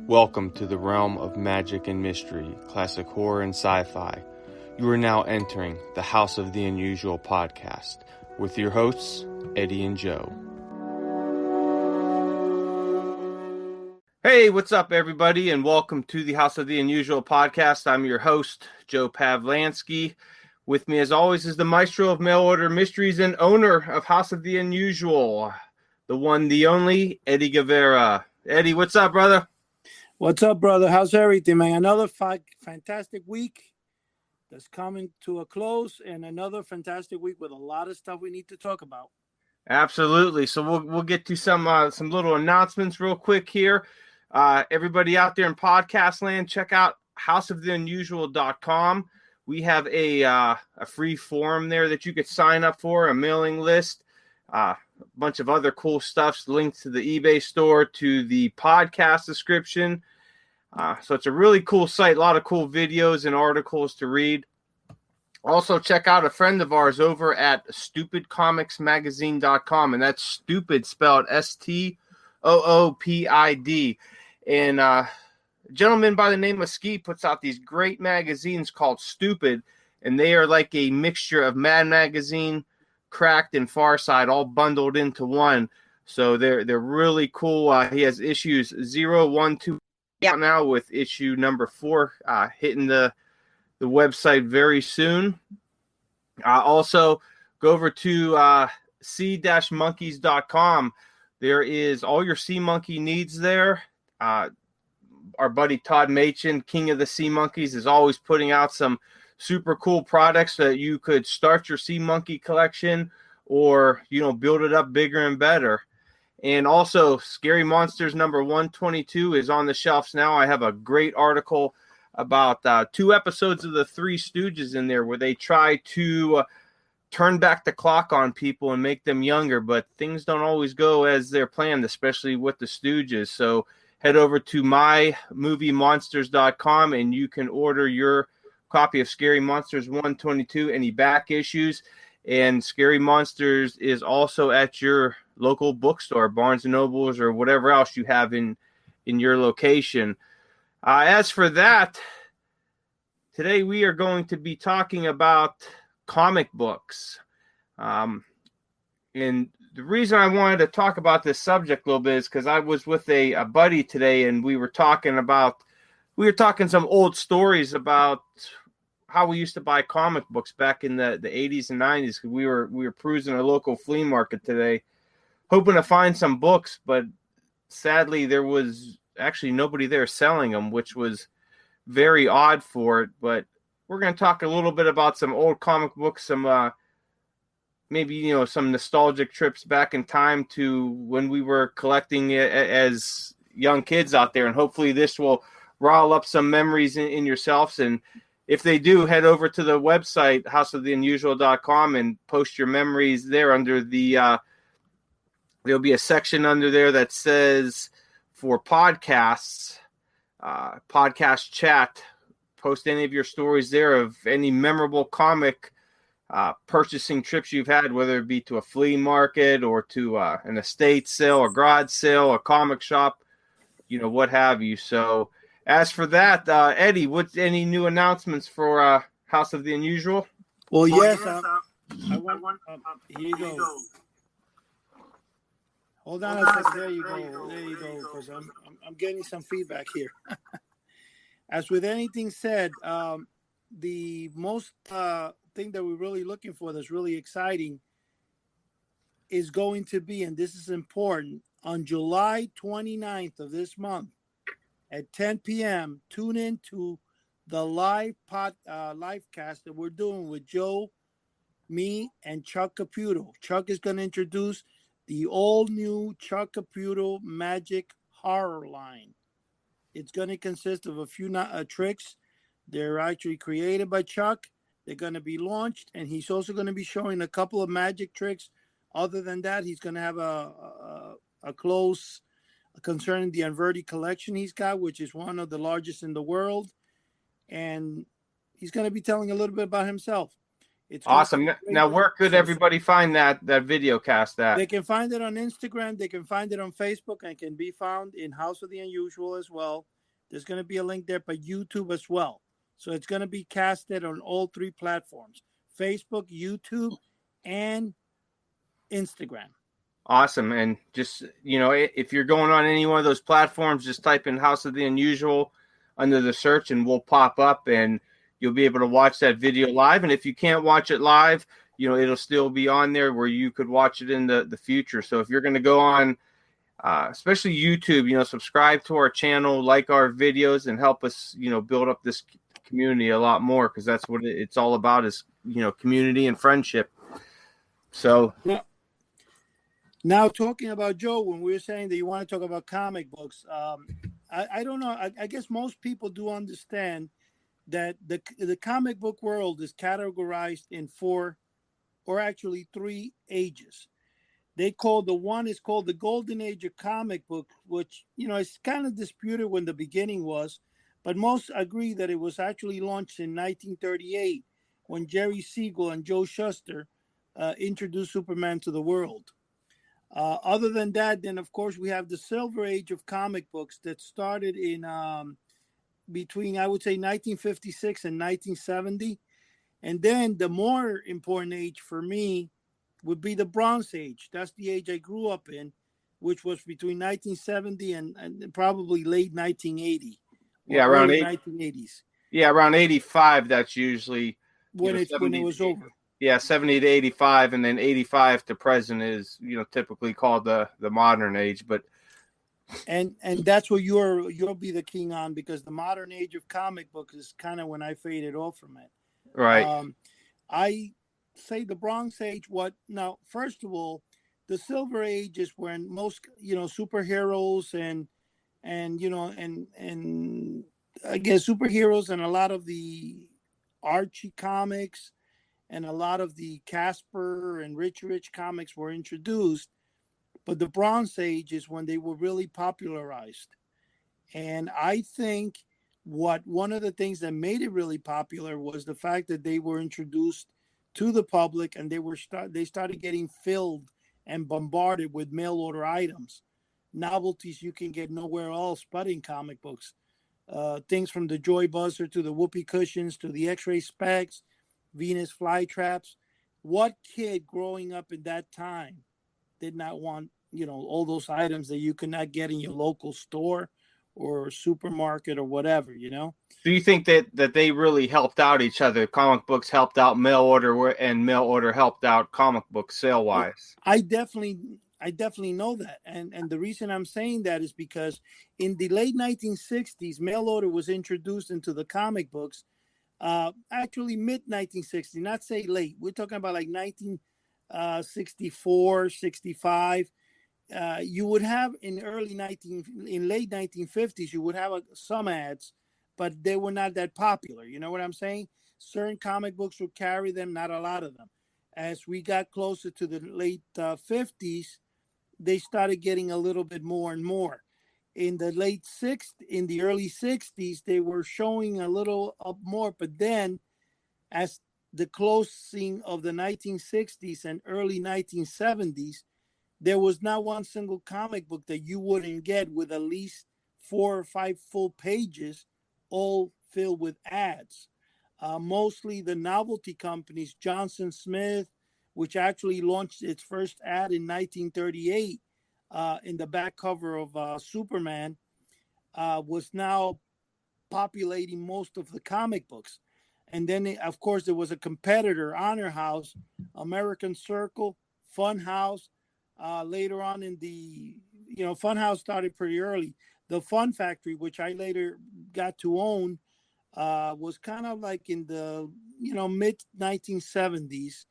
Welcome to the realm of magic and mystery, classic horror and sci-fi. You are now entering the House of the Unusual podcast with your hosts, Eddie and Joe. Hey, what's up, everybody, and welcome to the House of the Unusual podcast. I'm your host, Joe Pavlansky. With me, as always, is the maestro of mail order mysteries and owner of House of the Unusual, the one, the only, Eddie Guevara. Eddie, what's up, brother? What's up, brother? How's everything, man? Another fantastic week that's coming to a close, and another fantastic week with a lot of stuff we need to talk about. Absolutely. So we'll get to some little announcements real quick here. Everybody out there in podcast land, check out houseoftheunusual.com. We have a free forum there that you could sign up for, a mailing list, a bunch of other cool stuff, links to the eBay store, to the podcast description. So it's a really cool site, a lot of cool videos and articles to read. Also, check out a friend of ours over at stupidcomicsmagazine.com, and that's stupid spelled STOOPID. And a gentleman by the name of Ski puts out these great magazines called Stupid, and they are like a mixture of Mad Magazine, Cracked, and Far Side all bundled into one. So they're really cool. He has issues 0, 1, 2 now, with issue number 4 hitting the website very soon. Also, go over to sea-monkeys.com. There is all your sea monkey needs there. Our buddy Todd Machin, King of the Sea Monkeys, is always putting out some super cool products that you could start your sea monkey collection or, build it up bigger and better. And also, Scary Monsters number 122 is on the shelves now. I have a great article about 2 episodes of the Three Stooges in there where they try to turn back the clock on people and make them younger, but things don't always go as they're planned, especially with the Stooges. So head over to mymoviemonsters.com and you can order your copy of Scary Monsters 122, any back issues. And Scary Monsters is also at your local bookstore, Barnes & Nobles, or whatever else you have in your location. As for that, today we are going to be talking about comic books. And the reason I wanted to talk about this subject a little bit is because I was with a buddy today, and we were talking some old stories about how we used to buy comic books back in the 80s and 90s. We were cruising a local flea market today, hoping to find some books, but sadly there was actually nobody there selling them, which was very odd for it. But we're going to talk a little bit about some old comic books, some maybe some nostalgic trips back in time to when we were collecting as young kids out there, and hopefully this will rile up some memories in yourselves. And if they do, head over to the website houseoftheunusual.com and post your memories there under the there'll be a section under there that says for podcasts, podcast chat. Post any of your stories there of any memorable comic purchasing trips you've had, whether it be to a flea market or to an estate sale, a garage sale, a comic shop, what have you. So as for that, Eddie, what's any new announcements for House of the Unusual? Well, yes. I want. Here you go. Hold on a second. There you go. Because I'm getting some feedback here. As with anything said, the most thing that we're really looking for that's really exciting is going to be, and this is important, on July 29th of this month at 10 p.m., tune in to the live cast that we're doing with Joe, me, and Chuck Caputo. Chuck is going to introduce the all-new Chuck Caputo Magic Horror line. It's going to consist of a few tricks. They're actually created by Chuck. They're going to be launched, and he's also going to be showing a couple of magic tricks. Other than that, he's going to have a close concerning the Inverti collection he's got, which is one of the largest in the world. And he's going to be telling a little bit about himself. It's awesome. Now, where could everybody find that video cast at? They can find it on Instagram. They can find it on Facebook, and can be found in House of the Unusual as well. There's going to be a link there, but YouTube as well. So it's going to be casted on all 3 platforms: Facebook, YouTube, and Instagram. Awesome. And just, if you're going on any one of those platforms, just type in House of the Unusual under the search and we'll pop up and you'll be able to watch that video live. And if you can't watch it live, it'll still be on there where you could watch it in the future. So if you're going to go on, especially YouTube, subscribe to our channel, like our videos, and help us, build up this community a lot more, because that's what it's all about, is, community and friendship. So now talking about Joe, when we were saying that you want to talk about comic books, I don't know. I guess most people do understand that the comic book world is categorized in 4, or actually 3 ages. One is called the Golden Age of comic book, which, it's kind of disputed when the beginning was, but most agree that it was actually launched in 1938 when Jerry Siegel and Joe Shuster introduced Superman to the world. Other than that, then of course we have the Silver Age of comic books that started in between, I would say, 1956 and 1970. And then the more important age for me would be the Bronze Age. That's the age I grew up in, which was between 1970 and probably late 1980. Yeah, around 1980s. Yeah, around 85. That's usually when it was over. Yeah, 70 to 85, and then 85 to present is, typically called the modern age. But and that's what you'll be the king on, because the modern age of comic book is kind of when I faded off from it. Right. I say the Bronze Age. Now, first of all, the Silver Age is when most superheroes and I guess superheroes and a lot of the Archie comics and a lot of the Casper and Rich comics were introduced. But the Bronze Age is when they were really popularized. And I think one of the things that made it really popular was the fact that they were introduced to the public, and they started getting filled and bombarded with mail order items, novelties you can get nowhere else but in comic books. Things from the Joy Buzzer to the Whoopee cushions to the X-ray specs, Venus flytraps. What kid growing up in that time did not want, all those items that you could not get in your local store or supermarket or whatever, Do you think that they really helped out each other? Comic books helped out mail order, and mail order helped out comic book sale wise? I definitely know that. And the reason I'm saying that is because in the late 1960s, mail order was introduced into the comic books. Actually mid 1960s, not say late. We're talking about like 1964, 65. You would have in late 1950s, you would have some ads, but they were not that popular. You know what I'm saying? Certain comic books would carry them, not a lot of them. As we got closer to the late 50s, they started getting a little bit more and more. In the early 60s, they were showing a little up more, but then as the closing of the 1960s and early 1970s, there was not one single comic book that you wouldn't get with at least 4 or 5 full pages, all filled with ads. Mostly the novelty companies, Johnson Smith, which actually launched its first ad in 1938 in the back cover of Superman, was now populating most of the comic books. And then, of course, there was a competitor, Honor House, American Circle, Fun House. Later on in Fun House started pretty early. The Fun Factory, which I later got to own, was kind of like in the, mid 1970s,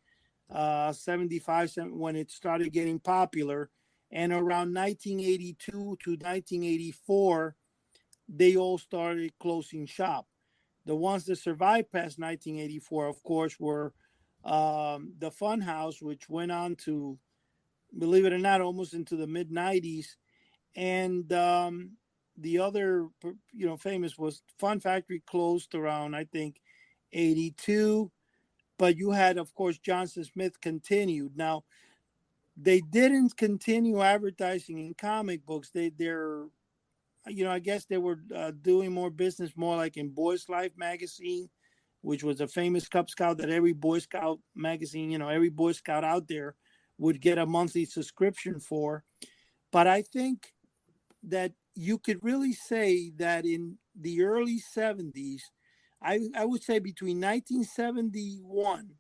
75, when it started getting popular. And around 1982 to 1984, they all started closing shop. The ones that survived past 1984, of course, were the Fun House, which went on to, believe it or not, almost into the mid 90s. And the other, famous was Fun Factory, closed around, I think, 82. But you had, of course, Johnson Smith continued. Now, they didn't continue advertising in comic books. I guess they were doing more business, more like in Boys Life magazine, which was a famous Cub Scout that every Boy Scout magazine, every Boy Scout out there would get a monthly subscription for. But I think that you could really say that in the early 70s, I would say between 1971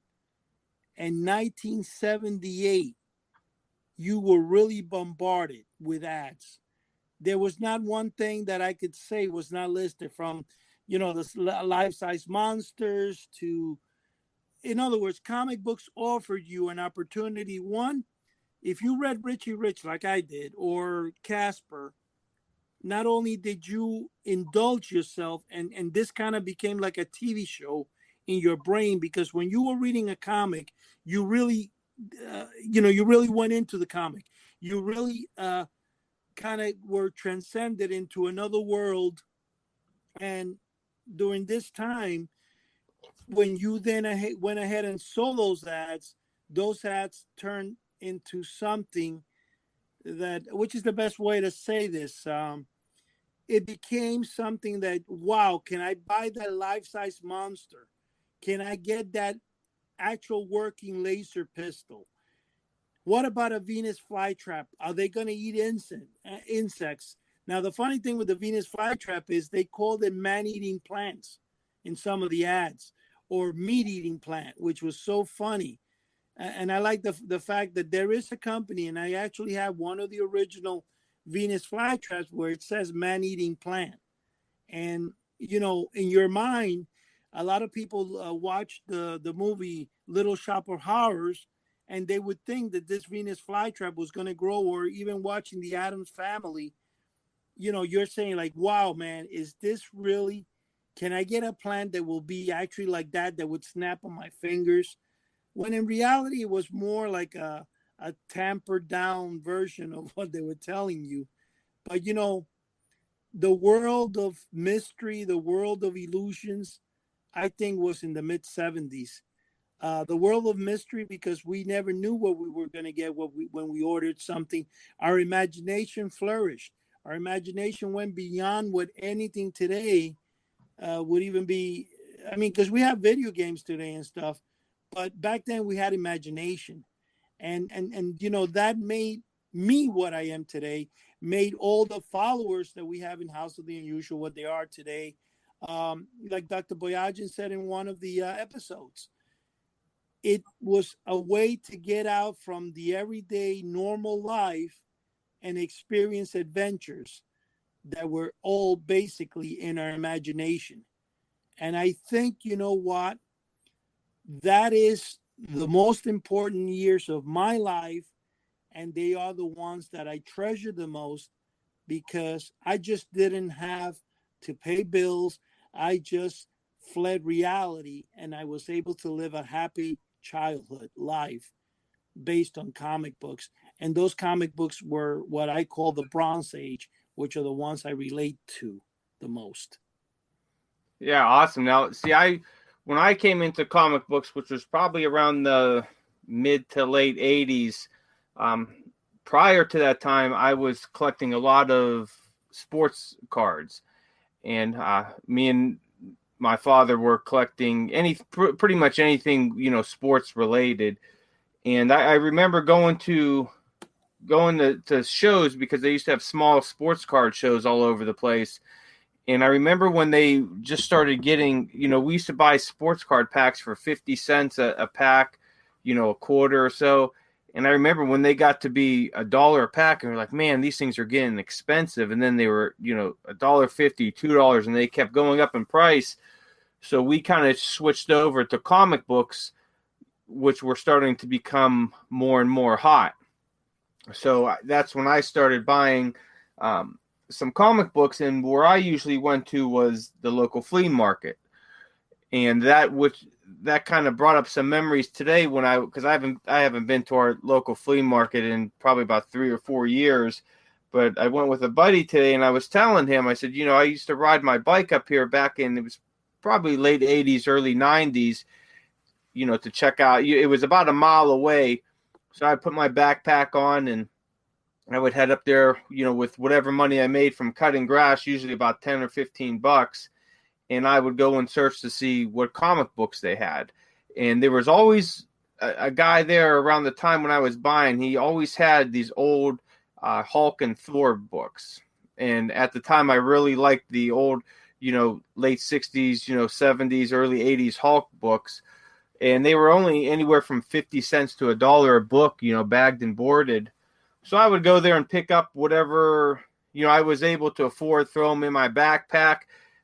and 1978, you were really bombarded with ads. There was not one thing that I could say was not listed, from, the life-size monsters to, in other words, comic books offered you an opportunity. One, if you read Richie Rich like I did, or Casper, not only did you indulge yourself, and this kind of became like a TV show in your brain, because when you were reading a comic, you really, you really went into the comic. You really kind of were transcended into another world. And during this time, when you then went ahead and saw those ads turned into something that, which is the best way to say this, it became something that, wow, can I buy that life-size monster? Can I get that actual working laser pistol? What about a Venus flytrap? Are they going to eat insects? Now, the funny thing with the Venus flytrap is they called it man-eating plants in some of the ads, or meat-eating plant, which was so funny. And I like the fact that there is a company, and I actually have one of the original Venus flytraps where it says man-eating plant. And, in your mind, a lot of people watch the movie Little Shop of Horrors, and they would think that this Venus flytrap was going to grow, or even watching the Addams Family, you're saying like, wow, man, is this really, can I get a plant that will be actually like that would snap on my fingers? When in reality, it was more like a tampered down version of what they were telling you. But, the world of mystery, the world of illusions, I think was in the mid 70s. The world of mystery, because we never knew what we were going to get when we ordered something. Our imagination flourished. Our imagination went beyond what anything today would even be. I mean, because we have video games today and stuff, but back then we had imagination, and that made me what I am today. Made all the followers that we have in House of the Unusual what they are today. Like Dr. Boyajin said in one of the episodes, it was a way to get out from the everyday normal life and experience adventures that were all basically in our imagination. And I think, you know what, that is the most important years of my life, and they are the ones that I treasure the most, because I just didn't have to pay bills. I just fled reality, and I was able to live a happy childhood life based on comic books. And those comic books were what I call the Bronze Age, which are the ones I relate to the most. Yeah, awesome. Now, see, when I came into comic books, which was probably around the mid to late 80s, prior to that time, I was collecting a lot of sports cards. And me and my father were collecting pretty much anything, sports related. And I remember going to shows, because they used to have small sports card shows all over the place. And I remember when they just started getting, we used to buy sports card packs for 50 cents a pack, a quarter or so. And I remember when they got to be $1 a pack, and we're like, man, these things are getting expensive. And then they were, $1.50, $2, and they kept going up in price. So we kind of switched over to comic books, which were starting to become more and more hot. So that's when I started buying some comic books, and where I usually went to was the local flea market. And that kind of brought up some memories today, because I haven't been to our local flea market in probably about 3 or 4 years. But I went with a buddy today, and I was telling him, I said, I used to ride my bike up here back in, it was probably late 80s, early 90s, to check out. It was about a mile away. So I put my backpack on, and I would head up there, with whatever money I made from cutting grass, usually about 10 or 15 bucks. And I would go and search to see what comic books they had. And there was always a guy there around the time when I was buying. He always had these old Hulk and Thor books. And at the time, I really liked the old, late 60s, 70s, early 80s Hulk books. And they were only anywhere from 50 cents to $1 a book, bagged and boarded. So I would go there and pick up whatever, I was able to afford, throw them in my backpack.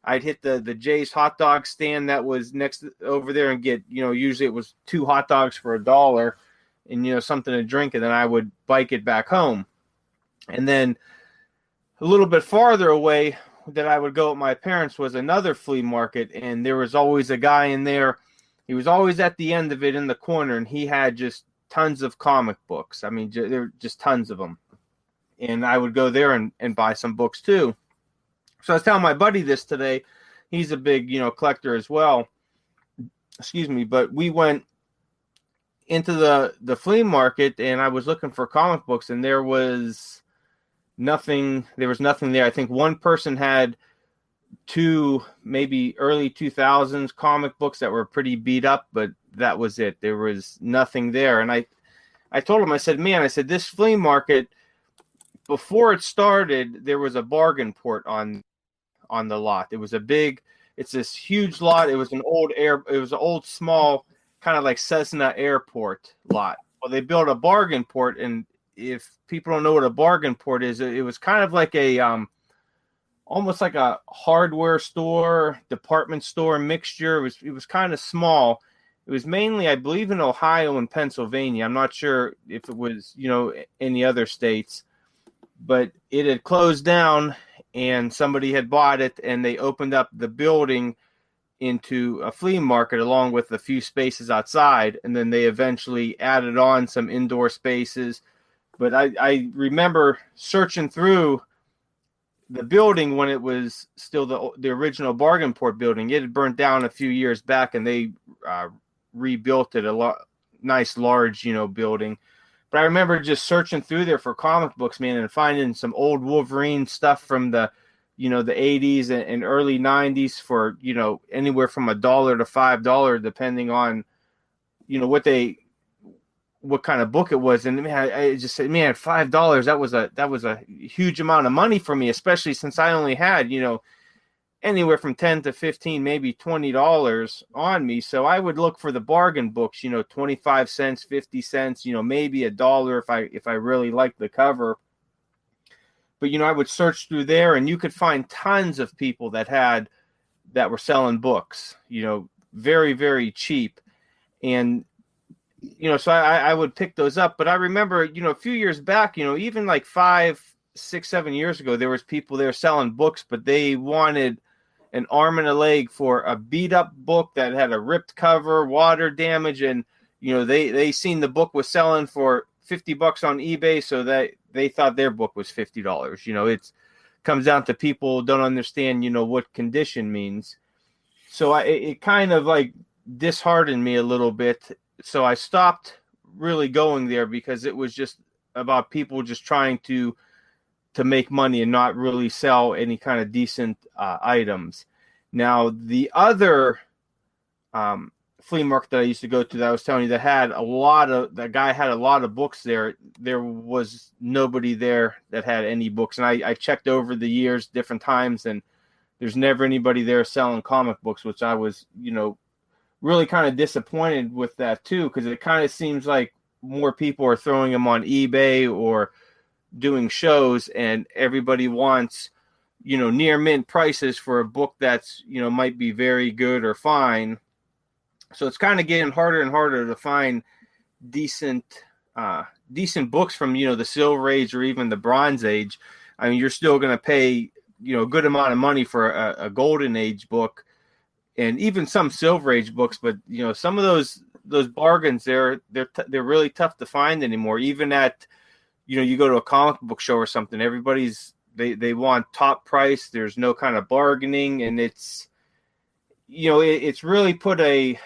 I'd hit the Jay's hot dog stand that was next over there and get, usually it was 2 hot dogs for $1 and, something to drink. And then I would bike it back home. And then a little bit farther away that I would go with my parents was another flea market. And there was always a guy in there. He was always at the end of it in the corner, and he had just tons of comic books. I mean, there were just tons of them. And I would go there and buy some books too. So I was telling my buddy this today. He's a big, collector as well. Excuse me. But we went into the flea market, and I was looking for comic books, and there was nothing. There was nothing there. I think one person had 2 maybe early 2000s comic books that were pretty beat up, but that was it. There was nothing there. And I told him, I said, this flea market, before it started, there was a bargain port on the lot. It's this huge lot. It was an old small kind of like Cessna airport lot. Well, they built a bargain port, and if people don't know what a bargain port is, it was kind of like a almost like a hardware store, department store mixture. It was kind of small. It was mainly, I believe, in Ohio and Pennsylvania. I'm not sure if it was, any other states, but it had closed down and somebody had bought it, and they opened up the building into a flea market along with a few spaces outside. And then they eventually added on some indoor spaces. But I remember searching through the building when it was still the original bargain port building. It had burnt down a few years back, and they rebuilt it nice large building. But I remember just searching through there for comic books, man, and finding some old Wolverine stuff from the the 80s and early 90s for anywhere from $1 to $5, depending on what kind of book it was. And man, I just said, man, $5, that was a huge amount of money for me, especially since I only had, anywhere from 10 to 15, maybe $20 on me. So I would look for the bargain books, 25 cents, 50 cents, maybe $1 if I really liked the cover. But, I would search through there, and you could find tons of people that were selling books, very, very cheap. And so I would pick those up. But I remember, a few years back, even like 5, 6, 7 years ago, there was people there selling books, but they wanted an arm and a leg for a beat up book that had a ripped cover, water damage. And, they seen the book was selling for $50 on eBay. So that they thought their book was $50. It comes down to people don't understand, what condition means. So it kind of like disheartened me a little bit. So I stopped really going there because it was just about people just trying to make money and not really sell any kind of decent items. Now, the other flea market that I used to go to that I was telling you that guy had a lot of books there. There was nobody there that had any books. And I checked over the years, different times, and there's never anybody there selling comic books, which I was, really kind of disappointed with that too, because it kind of seems like more people are throwing them on eBay or doing shows, and everybody wants, near mint prices for a book that's, might be very good or fine. So it's kind of getting harder and harder to find decent books from, the Silver Age or even the Bronze Age. I mean, you're still going to pay, a good amount of money for a Golden Age book, and even some Silver Age books, but some of those bargains they're really tough to find anymore. Even at you go to a comic book show or something, they want top price. There's no kind of bargaining, and it's it's really put I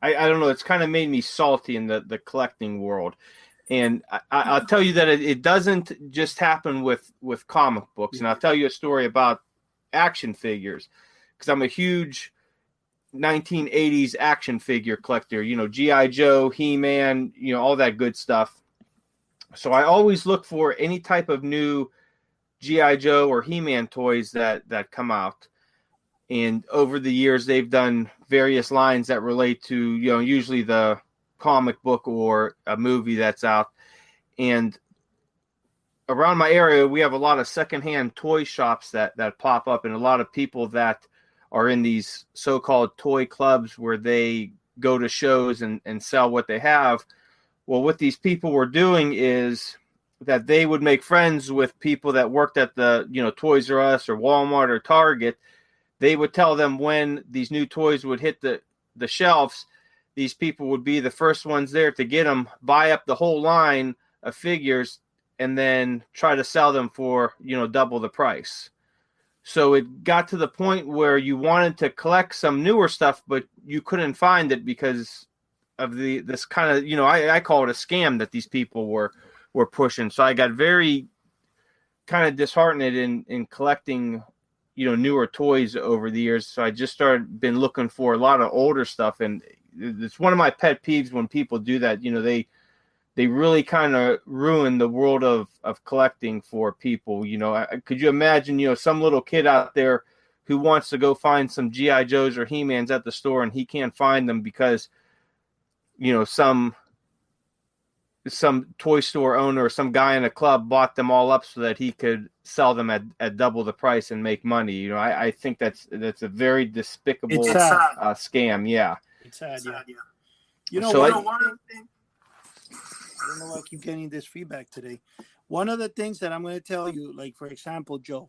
don't know. It's kind of made me salty in the collecting world. And I'll tell you that it doesn't just happen with comic books. And I'll tell you a story about action figures, because I'm a huge 1980s action figure collector. You know, G.I. Joe, He-Man, you know, all that good stuff. So I always look for any type of new G.I. Joe or He-Man toys that come out. And over the years, they've done various lines that relate to, you know, usually the comic book or a movie that's out. And around my area, we have a lot of secondhand toy shops that pop up, and a lot of people that are in these so-called toy clubs where they go to shows and sell what they have. Well, what these people were doing is that they would make friends with people that worked at the, you know, Toys R Us or Walmart or Target. They would tell them when these new toys would hit the shelves. These people would be the first ones there to get them, buy up the whole line of figures, and then try to sell them for, you know, double the price. So it got to the point where you wanted to collect some newer stuff, but you couldn't find it because of this kind of, you know, I call it a scam that these people were pushing. So I got very kind of disheartened in collecting, you know, newer toys over the years. So I just been looking for a lot of older stuff, and it's one of my pet peeves when people do that. You know, they really kind of ruin the world of collecting for people. You know, could you imagine, you know, some little kid out there who wants to go find some G.I. Joes or He-Mans at the store, and he can't find them because, you know, some toy store owner or some guy in a club bought them all up so that he could sell them at double the price and make money. You know, I think that's a very despicable scam. Yeah. It's sad, yeah. You know, So one thing, I don't know why I keep getting this feedback today. One of the things that I'm going to tell you, like, for example, Joe,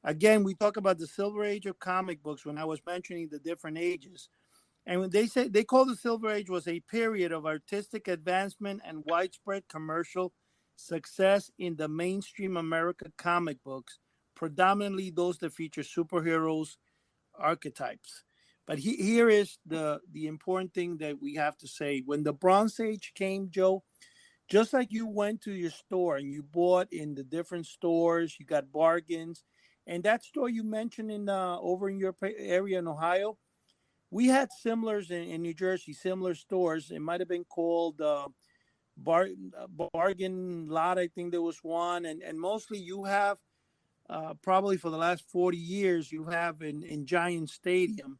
again, we talk about the Silver Age of comic books when I was mentioning the different ages. And when they call the Silver Age was a period of artistic advancement and widespread commercial success in the mainstream American comic books, predominantly those that feature superheroes archetypes. But here is the important thing that we have to say. When the Bronze Age came, Joe, just like you went to your store and you bought in the different stores, you got bargains. And that store you mentioned in over in your area in Ohio, we had similars in New Jersey, similar stores. It might have been called Bargain Lot. I think there was one. And mostly you have, probably for the last 40 years, you have in Giant Stadium,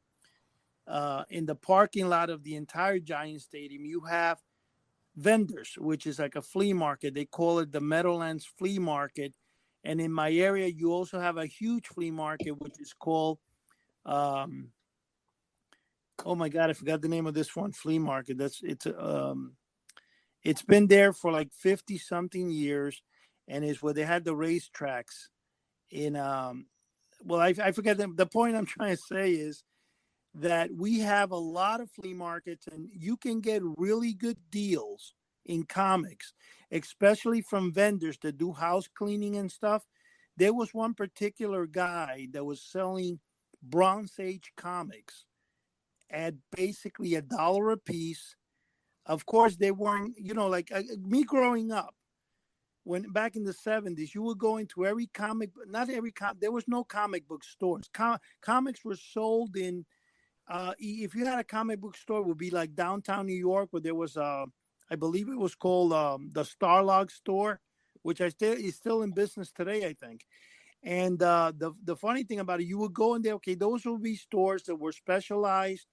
in the parking lot of the entire Giant Stadium, you have vendors, which is like a flea market. They call it the Meadowlands Flea Market. And in my area, you also have a huge flea market, which is called, oh my God, I forgot the name of this one flea market. It's been there for like 50 something years, and is where they had the racetracks in, well, I forget the point I'm trying to say is that we have a lot of flea markets, and you can get really good deals in comics, especially from vendors that do house cleaning and stuff. There was one particular guy that was selling Bronze Age comics at basically $1 a piece. Of course, they weren't, you know, like me growing up, when back in the 70s, you would go into every comic, not every there was no comic book stores. Comics were sold in, if you had a comic book store, it would be like downtown New York, where there was, I believe it was called the Starlog store, which is still in business today, I think. And the funny thing about it, you would go in there, okay, those would be stores that were specialized,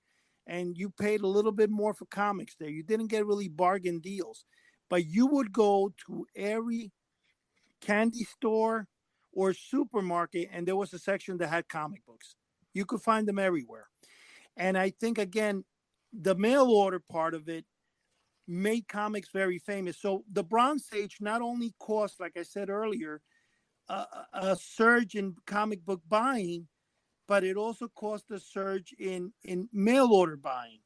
and you paid a little bit more for comics there. You didn't get really bargain deals, but you would go to every candy store or supermarket, and there was a section that had comic books. You could find them everywhere. And I think, again, the mail order part of it made comics very famous. So the Bronze Age not only caused, like I said earlier, a surge in comic book buying, but it also caused a surge in mail order buying.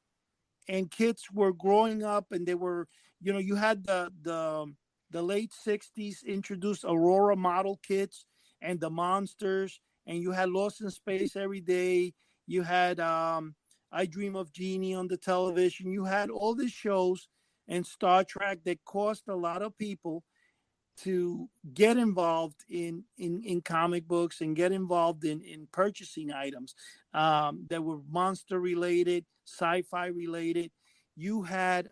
And kids were growing up, and they were, you know, you had the late 60s introduced Aurora model kits and the monsters, and you had Lost in Space every day. You had I Dream of Jeannie on the television. You had all these shows, and Star Trek that caused a lot of people to get involved in comic books and get involved in purchasing items that were monster related, sci-fi related. You had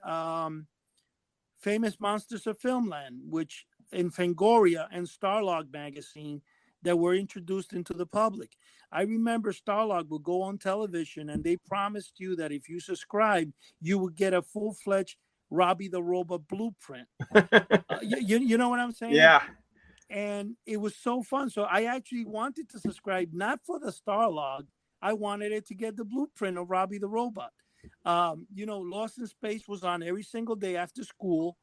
Famous Monsters of Filmland, which in Fangoria and Starlog magazine that were introduced into the public. I remember Starlog would go on television and they promised you that if you subscribe, you would get a full-fledged Robbie the Robot blueprint. You know what I'm saying? Yeah. And it was so fun. So I actually wanted to subscribe, not for the Starlog. I wanted it to get the blueprint of Robbie the Robot. Lost in Space was on every single day after school.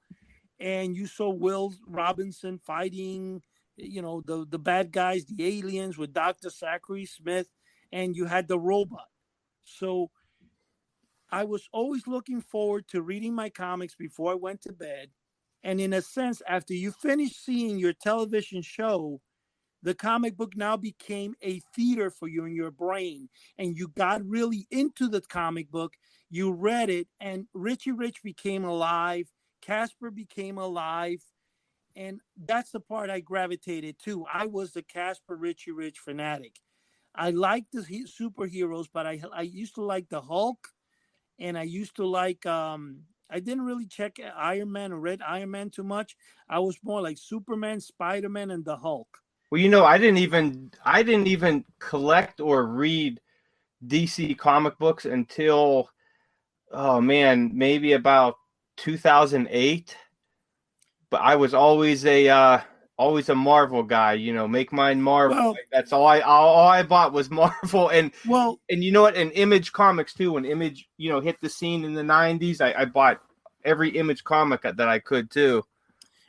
And you saw Will Robinson fighting, the bad guys, the aliens with Dr. Zachary Smith. And you had the robot. So I was always looking forward to reading my comics before I went to bed. And in a sense, after you finish seeing your television show, the comic book now became a theater for you in your brain. And you got really into the comic book. You read it, and Richie Rich became alive. Casper became alive. And that's the part I gravitated to. I was the Casper Richie Rich fanatic. I liked the superheroes, but I used to like the Hulk. And I used to like, I didn't really check Iron Man or read Iron Man too much. I was more like Superman, Spider-Man, and the Hulk. Well, I didn't even collect or read DC comic books until, oh man, maybe about 2008. But I was always a Marvel guy, make mine Marvel. Well, like, that's all I bought was Marvel. And you know what? And Image Comics too. When Image, hit the scene in the 90s, I bought every Image comic that I could too.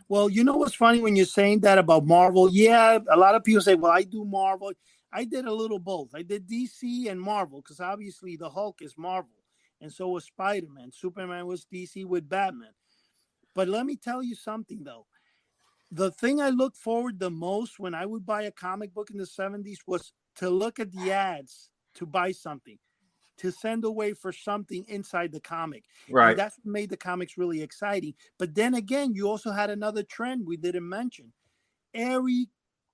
Well, you know what's funny when you're saying that about Marvel? Yeah, a lot of people say, well, I do Marvel. I did a little both. I did DC and Marvel because obviously the Hulk is Marvel. And so was Spider-Man. Superman was DC with Batman. But let me tell you something, though. The thing I looked forward the most when I would buy a comic book in the 70s was to look at the ads to buy something, to send away for something inside the comic. Right. And that's what made the comics really exciting. But then again, you also had another trend we didn't mention. Every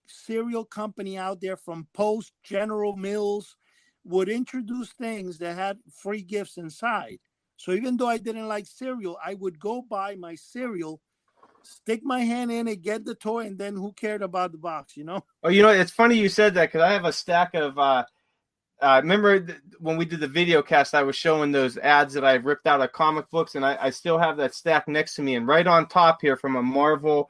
cereal company out there, from Post, General Mills, would introduce things that had free gifts inside. So even though I didn't like cereal, I would go buy my cereal, stick my hand in it, get the toy, and then who cared about the box, Oh, it's funny you said that because I have a stack of remember when we did the video cast, I was showing those ads that I ripped out of comic books, and I still have that stack next to me. And right on top here from a Marvel,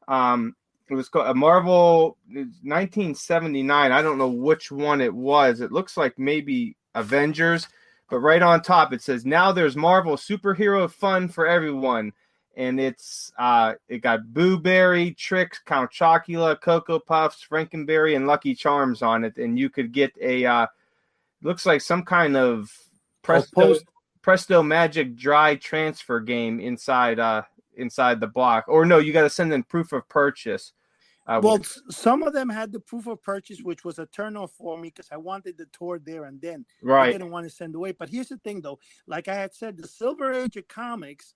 it was called a Marvel 1979. I don't know which one it was. It looks like maybe Avengers, but right on top it says, "Now there's Marvel superhero fun for everyone." And it got Boo Berry, Trix, Count Chocula, Cocoa Puffs, Frankenberry, and Lucky Charms on it. And you could get a looks like some kind of Presto Magic dry transfer game inside the block. Or no, you got to send in proof of purchase. Some of them had the proof of purchase, which was a turnoff for me because I wanted the tour there and then. Right. I didn't want to send away. But here's the thing, though. Like I had said, the Silver Age of comics,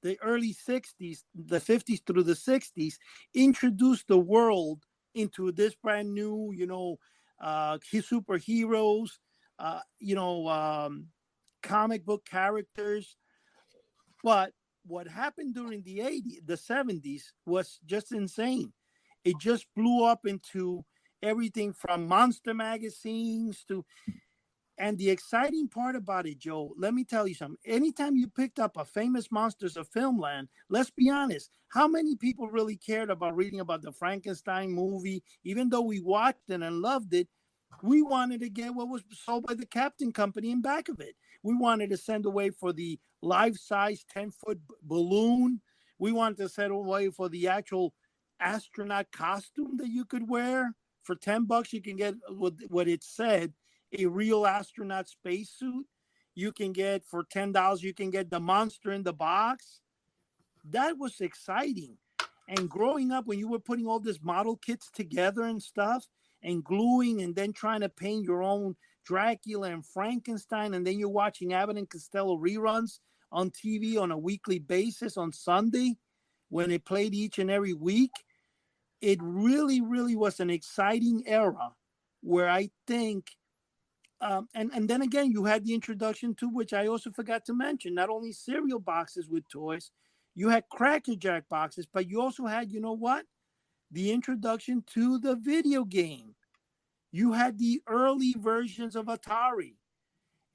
the early 60s, the 50s through the 60s, introduced the world into this brand new, his superheroes, comic book characters. But what happened during the 70s was just insane. It just blew up into everything from monster magazines to, and the exciting part about it, Joe, let me tell you something. Anytime you picked up a Famous Monsters of Filmland, let's be honest, how many people really cared about reading about the Frankenstein movie? Even though we watched it and loved it, we wanted to get what was sold by the Captain Company in back of it. We wanted to send away for the life-size 10-foot balloon. We wanted to send away for the actual astronaut costume that you could wear. For $10, you can get what it said, a real astronaut spacesuit. You can get for $10, you can get the monster in the box. That was exciting. And growing up, when you were putting all these model kits together and stuff and gluing and then trying to paint your own Dracula and Frankenstein, and then you're watching Abbott and Costello reruns on TV on a weekly basis on Sunday when it played each and every week. It really, really was an exciting era where I think, and then again, you had the introduction to, which I also forgot to mention, not only cereal boxes with toys, you had Cracker Jack boxes, but you also had, you know what? The introduction to the video game. You had the early versions of Atari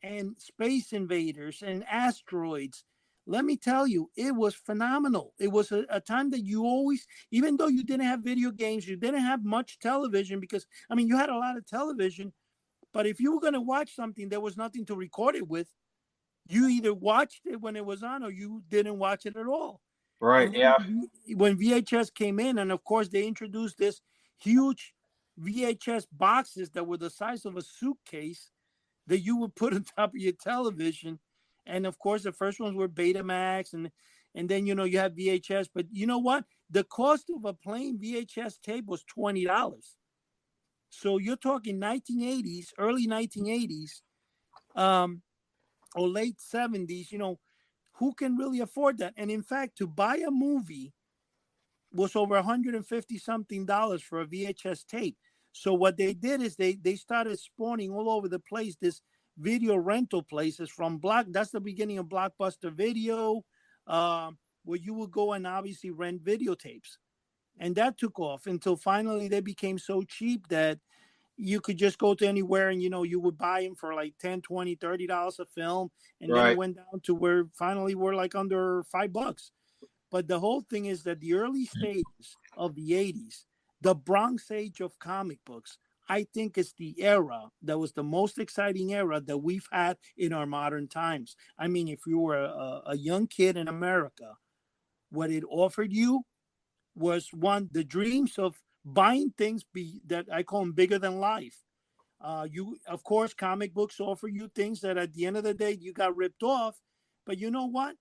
and Space Invaders and Asteroids. Let me tell you, it was phenomenal. It was a time that you always, even though you didn't have video games, you didn't have much television because, I mean, you had a lot of television, but if you were going to watch something, there was nothing to record it with. You either watched it when it was on or you didn't watch it at all. Right. And Yeah. when VHS came in, and of course they introduced this huge VHS boxes that were the size of a suitcase that you would put on top of your television. And of course, the first ones were Betamax, and then you have VHS. But you know what? The cost of a plain VHS tape was $20. So you're talking 1980s, early 1980s, or late 70s. Who can really afford that? And in fact, to buy a movie was over 150 something dollars for a VHS tape. So what they did is they started spawning all over the place this video rental places from that's the beginning of Blockbuster Video, where you would go and obviously rent videotapes. And that took off until finally they became so cheap that you could just go to anywhere and you would buy them for like 10, 20, $30 a film. And then it Right. went down to where finally we're like under $5. But the whole thing is that the early stages of the 80s, the Bronx age of comic books, I think is the era that was the most exciting era that we've had in our modern times. I mean, if you were a young kid in America, what it offered you was one, the dreams of buying things that I call them bigger than life. Of course, comic books offer you things that at the end of the day, you got ripped off. But you know what?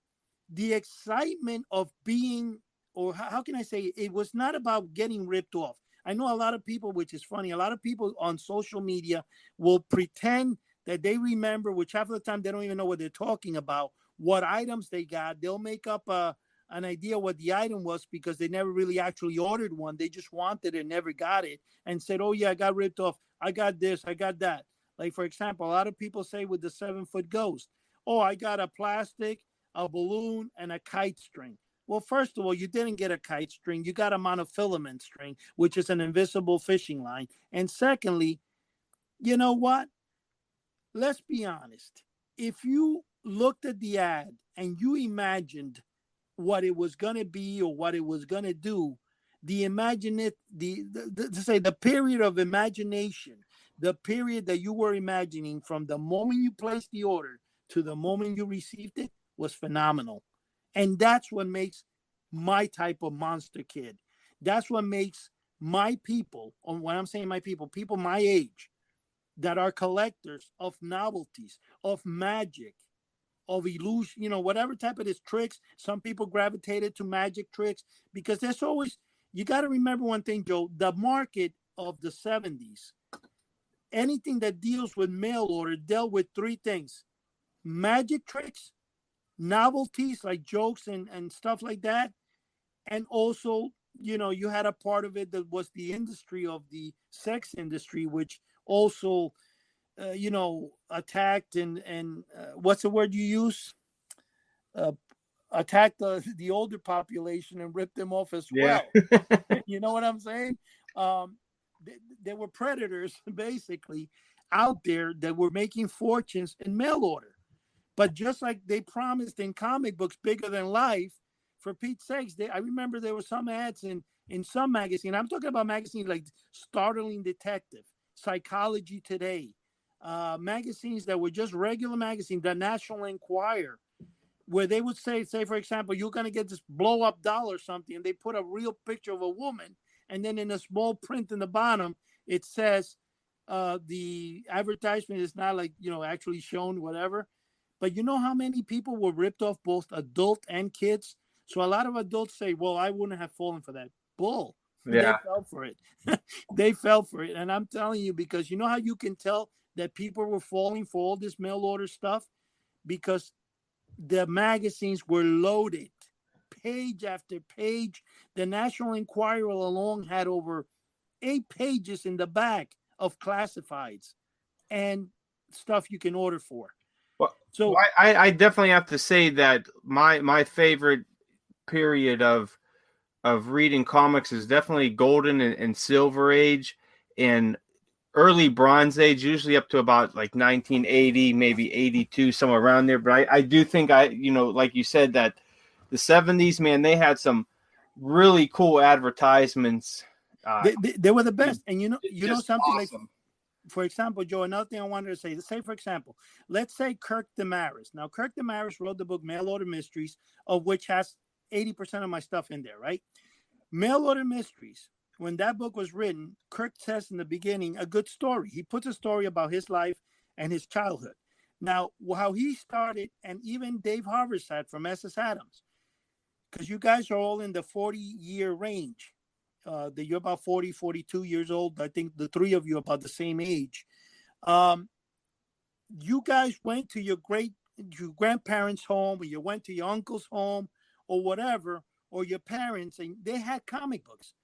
The excitement of being, or how can I say, it was not about getting ripped off. I know a lot of people, which is funny, a lot of people on social media will pretend that they remember, which half of the time they don't even know what they're talking about, what items they got. They'll make up an idea what the item was because they never really actually ordered one. They just wanted it and never got it and said, oh yeah, I got ripped off. I got this, I got that. Like, for example, a lot of people say with the 7-foot ghost, oh, I got a plastic, a balloon, and a kite string. Well, first of all, you didn't get a kite string. You got a monofilament string, which is an invisible fishing line. And secondly, you know what? Let's be honest. If you looked at the ad and you imagined what it was going to be or what it was going to do, the period of imagination, the period that you were imagining from the moment you placed the order to the moment you received it was phenomenal. And that's what makes my type of monster kid. That's what makes my people, and when I'm saying my people my age, that are collectors of novelties, of magic, of illusion, whatever type of this tricks. Some people gravitated to magic tricks because there's always, you got to remember one thing, Joe, the market of the 70s, anything that deals with mail order dealt with three things: magic tricks, novelties like jokes and stuff like that. And also, you had a part of it that was the industry of the sex industry, which also, attacked and what's the word you use? Attacked the older population and ripped them off as Yeah. well. You know what I'm saying? There were predators basically out there that were making fortunes in mail order. But just like they promised in comic books, bigger than life, for Pete's sakes, I remember there were some ads in some magazine. I'm talking about magazines like Startling Detective, Psychology Today, magazines that were just regular magazines, the National Enquirer, where they would say, for example, you're going to get this blow up doll or something, and they put a real picture of a woman, and then in a small print in the bottom, it says the advertisement is not like, actually shown, whatever. But you know how many people were ripped off, both adult and kids? So a lot of adults say, well, I wouldn't have fallen for that. Bull. They Yeah. fell for it. They fell for it. And I'm telling you, because you know how you can tell that people were falling for all this mail order stuff? Because the magazines were loaded, page after page. The National Enquirer alone had over 8 pages in the back of classifieds and stuff you can order for. Well, So I definitely have to say that my favorite period of reading comics is definitely golden and silver age and early bronze age, usually up to about like 1980, maybe 82, somewhere around there. But I do think like you said, that the 70s, man, they had some really cool advertisements. they were the best. And you know Just something awesome. like, for example, Joe, another thing I wanted to say, for example, let's say Kirk Damaris. Now, Kirk Damaris wrote the book Mail Order Mysteries, of which has 80% of my stuff in there, right? Mail Order Mysteries. When that book was written, Kirk says in the beginning a good story. He puts a story about his life and his childhood. Now, how he started, and even Dave Harborside from SS Adams, because you guys are all in the 40-year range. That you're about 40, 42 years old. I think the three of you are about the same age. You guys went to your grandparents' home, or you went to your uncle's home, or whatever, or your parents, and they had comic books.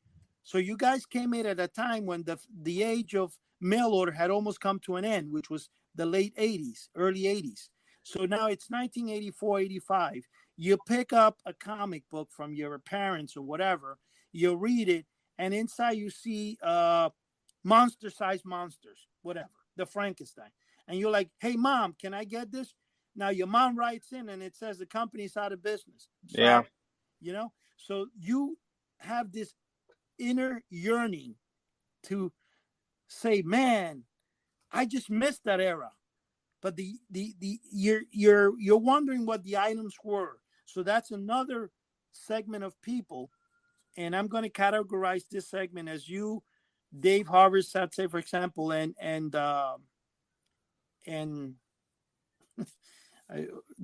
So you guys came in at a time when the age of mail order had almost come to an end, which was the late 80s, early 80s. So now it's 1984, 85. You pick up a comic book from your parents or whatever, you read it, and inside you see monster-sized monsters, whatever, the Frankenstein. And you're like, hey, Mom, can I get this? Now your mom writes in and it says the company's out of business. Yeah. So you have this inner yearning to say, man, I just missed that era. But you're wondering what the items were. So that's another segment of people. And I'm going to categorize this segment as you, Dave Harvard, say, for example, and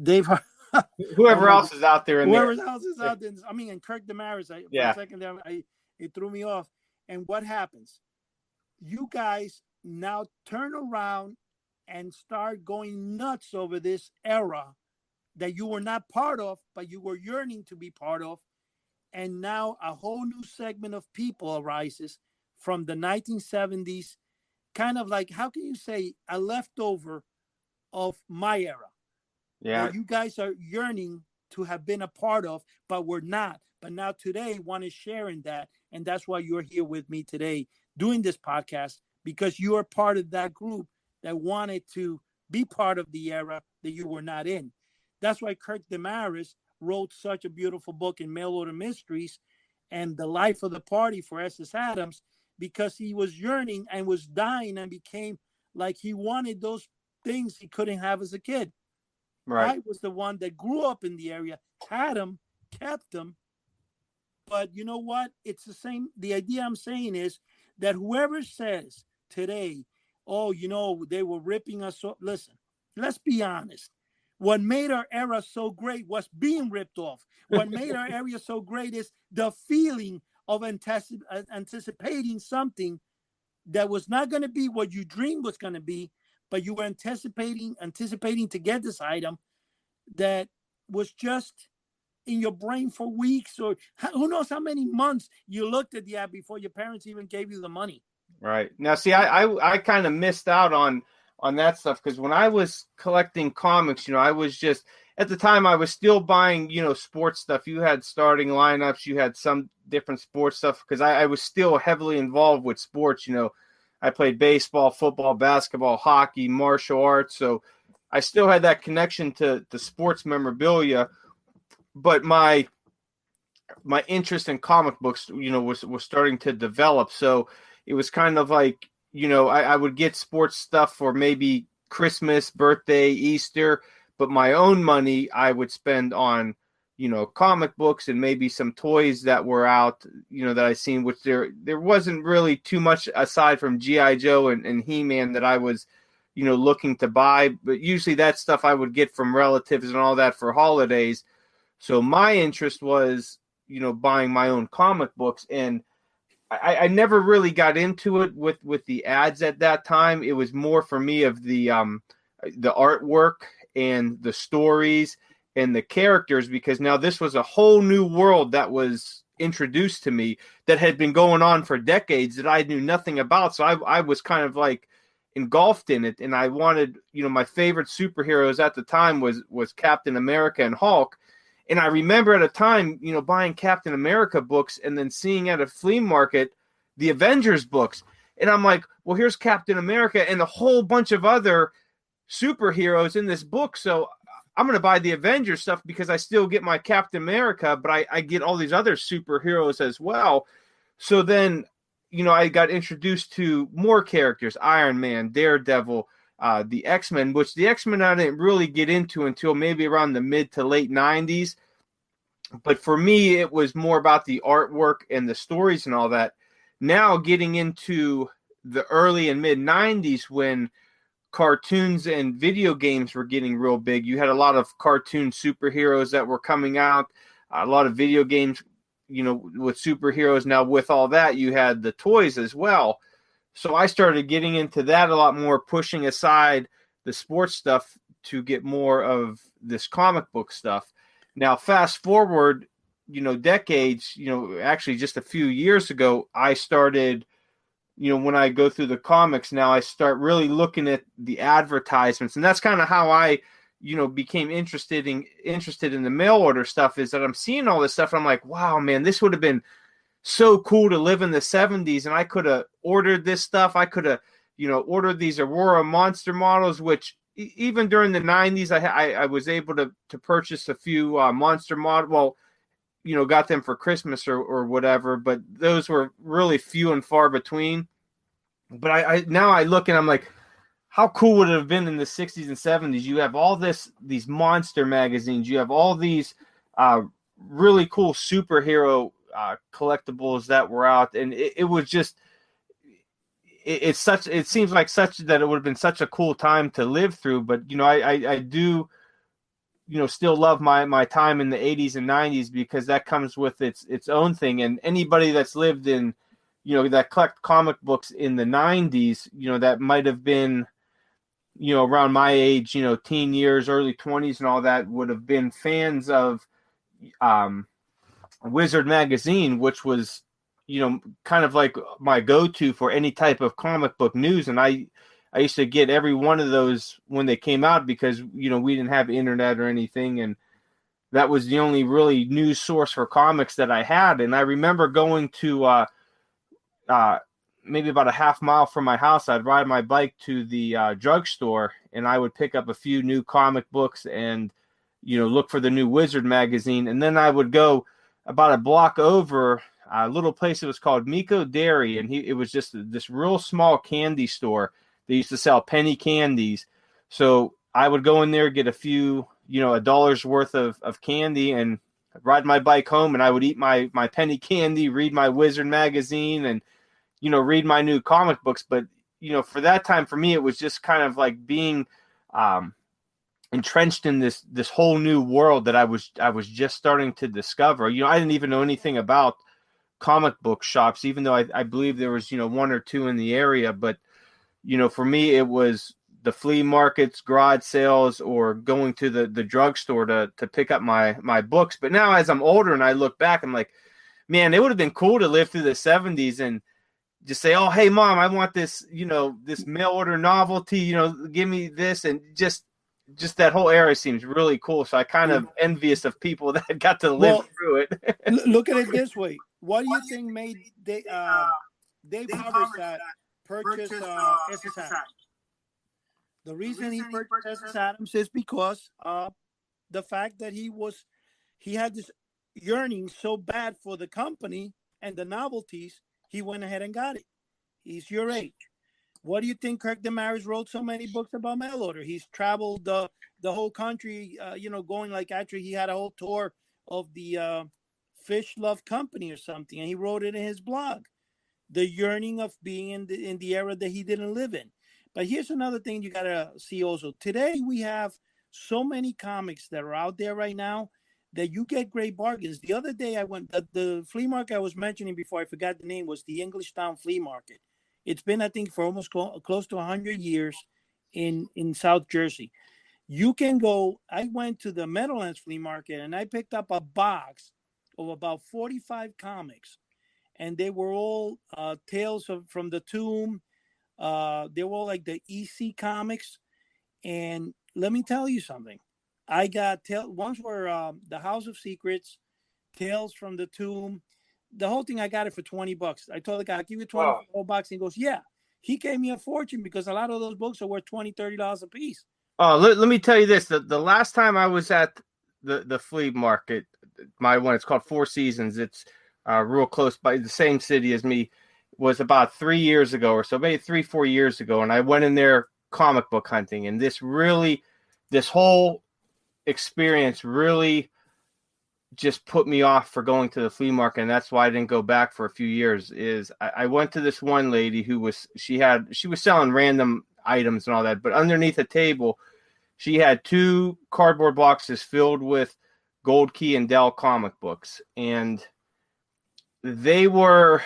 Dave, Whoever else is out there in there. whoever else is out there. I mean, and Kirk Damaris. For Yeah. a second there, it threw me off. And what happens? You guys now turn around and start going nuts over this era that you were not part of, but you were yearning to be part of. And now a whole new segment of people arises from the 1970s, kind of like, how can you say, a leftover of my era? Yeah. That you guys are yearning to have been a part of, but we're not. But now today, one is sharing that. And that's why you're here with me today doing this podcast, because you are part of that group that wanted to be part of the era that you were not in. That's why Kirk Damaris wrote such a beautiful book in Mail Order Mysteries and The Life of the Party for SS Adams, because he was yearning and was dying and became like he wanted those things he couldn't have as a kid. Right. I was the one that grew up in the area, had them, kept them. But you know what? It's the same. The idea I'm saying is that whoever says today, oh, they were ripping us off. Listen, let's be honest. What made our era so great was being ripped off. What made our area so great is the feeling of anticipating something that was not going to be what you dreamed was going to be, but you were anticipating to get this item that was just in your brain for weeks, or who knows how many months you looked at the app before your parents even gave you the money. Right. Now, see, I kind of missed out on that stuff, because when I was collecting comics, I was just, at the time I was still buying, sports stuff. You had starting lineups, you had some different sports stuff, because I was still heavily involved with sports. I played baseball, football, basketball, hockey, martial arts. So I still had that connection to the sports memorabilia, but my interest in comic books, was starting to develop. So it was kind of like, I would get sports stuff for maybe Christmas, birthday, Easter, but my own money I would spend on, comic books and maybe some toys that were out, that I seen, which there wasn't really too much aside from G.I. Joe and He-Man that I was, looking to buy. But usually that stuff I would get from relatives and all that for holidays. So my interest was, buying my own comic books, and I never really got into it with the ads at that time. It was more for me of the artwork and the stories and the characters, because now this was a whole new world that was introduced to me that had been going on for decades that I knew nothing about. So I was kind of like engulfed in it, and I wanted, my favorite superheroes at the time was Captain America and Hulk. And I remember at a time, buying Captain America books and then seeing at a flea market the Avengers books. And I'm like, well, here's Captain America and a whole bunch of other superheroes in this book. So I'm going to buy the Avengers stuff because I still get my Captain America, but I get all these other superheroes as well. So then, I got introduced to more characters: Iron Man, Daredevil, the X-Men, which the X-Men I didn't really get into until maybe around the mid to late 90s. But for me, it was more about the artwork and the stories and all that. Now getting into the early and mid 90s, when cartoons and video games were getting real big, you had a lot of cartoon superheroes that were coming out, a lot of video games, with superheroes. Now with all that, you had the toys as well. So I started getting into that a lot more, pushing aside the sports stuff to get more of this comic book stuff. Now, fast forward, decades, actually just a few years ago, I started, when I go through the comics now, I start really looking at the advertisements. And that's kind of how I, became interested in the mail order stuff, is that I'm seeing all this stuff. And I'm like, wow, man, this would have been so cool to live in the 70s. And I could have ordered this stuff. I could have, ordered these Aurora monster models, which even during the 90s, I was able to purchase a few monster models. Well, got them for Christmas or whatever, but those were really few and far between. But I now I look and I'm like, how cool would it have been in the 60s and 70s? You have all these monster magazines. You have all these really cool superhero collectibles that were out. And it was just, it seems like such that it would have been such a cool time to live through. But, I do, still love my time in the 80s and 90s, because that comes with its own thing. And anybody that's lived in, that collect comic books in the 90s, that might have been, around my age, teen years, early 20s and all that, would have been fans of Wizard magazine, which was, kind of like my go-to for any type of comic book news. And I used to get every one of those when they came out, because, we didn't have internet or anything. And that was the only really news source for comics that I had. And I remember going to maybe about a half mile from my house, I'd ride my bike to the drugstore, and I would pick up a few new comic books and, look for the new Wizard magazine. And then I would go about a block over a little place that was called Miko Dairy. And it was just this real small candy store. They used to sell penny candies. So I would go in there, get a few, a dollar's worth of candy, and ride my bike home, and I would eat my penny candy, read my Wizard magazine, and, read my new comic books. But, for that time, for me, it was just kind of like being entrenched in this whole new world that I was just starting to discover. I didn't even know anything about comic book shops, even though I believe there was, one or two in the area. But, for me, it was the flea markets, garage sales, or going to the drugstore to pick up my books. But now as I'm older and I look back, I'm like, man, it would have been cool to live through the 70s and just say, oh, hey, Mom, I want this, this mail order novelty, give me this. And just that whole era seems really cool. So I kind of envious of people that got to live through it. Look at it this way. What do you think made Dave Habersack purchase S.S. Adams? The reason he purchased S.S. Adams is because the fact that he had this yearning so bad for the company and the novelties, he went ahead and got it. He's your age. What do you think Kirk Damaris wrote so many books about mail order? He's traveled the whole country, going, like, actually he had a whole tour of the Fish Love Company or something, and he wrote it in his blog. The yearning of being in the era that he didn't live in. But here's another thing you got to see also. Today we have so many comics that are out there right now that you get great bargains. The other day I went, the flea market I was mentioning before, I forgot the name, was the Englishtown Flea Market. It's been, I think, for almost close to 100 years in South Jersey. You can go. I went to the Meadowlands flea market and I picked up a box of about 45 comics, and they were all from the Tomb. They were all like the EC comics. And let me tell you something. I got ones were the House of Secrets, Tales from the Tomb. The whole thing, I got it for $20. I told the guy, I'll give you 20 for the whole box. And he goes, yeah. He gave me a fortune because a lot of those books are worth $20, $30 a piece. Oh, let me tell you this. The last time I was at the flea market, my one, it's called Four Seasons. It's real close by the same city as me, was about 3 years ago or so, maybe 3-4 years ago. And I went in there comic book hunting. And this whole experience really just put me off for going to the flea market, and that's why I didn't go back for a few years. I went to this one lady who was selling random items and all that, but underneath a table she had 2 cardboard boxes filled with Gold Key and Dell comic books, and they were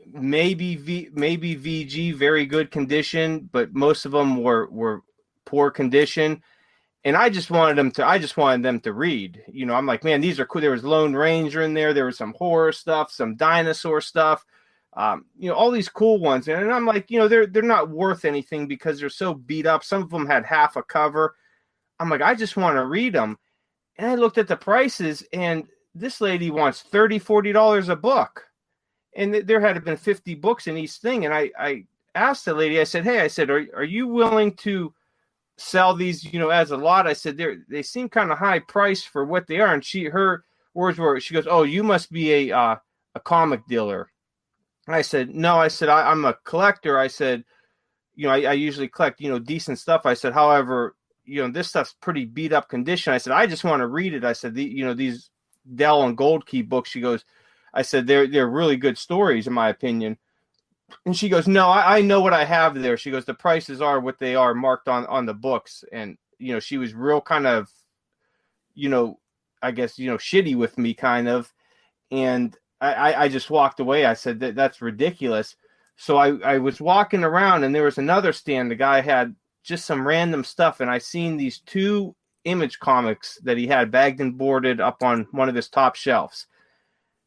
maybe VG, very good condition, but most of them were poor condition. And I just wanted them to read. I'm like, man, these are cool. There was Lone Ranger in there. There was some horror stuff, some dinosaur stuff, all these cool ones. And I'm like, they're not worth anything because they're so beat up. Some of them had half a cover. I'm like, I just want to read them. And I looked at the prices, and this lady wants $30-$40 a book. And there had been 50 books in each thing. And I asked the lady, I said, hey, are you willing to sell these, as a lot? I said, they seem kind of high price for what they are. And her words were, she goes, oh, you must be a comic dealer. I said, no. I said, I'm a collector. I said, I usually collect, decent stuff. I said, however, this stuff's pretty beat up condition. I said, I just want to read it. I said, these Dell and Gold Key books, she goes, I said, they're really good stories in my opinion. And she goes, no, I know what I have there. She goes, the prices are what they are marked on the books. And, she was real kind of, I guess, shitty with me kind of. And I just walked away. I said, that's ridiculous. So I was walking around, and there was another stand. The guy had just some random stuff. And I seen these 2 Image comics that he had bagged and boarded up on one of his top shelves.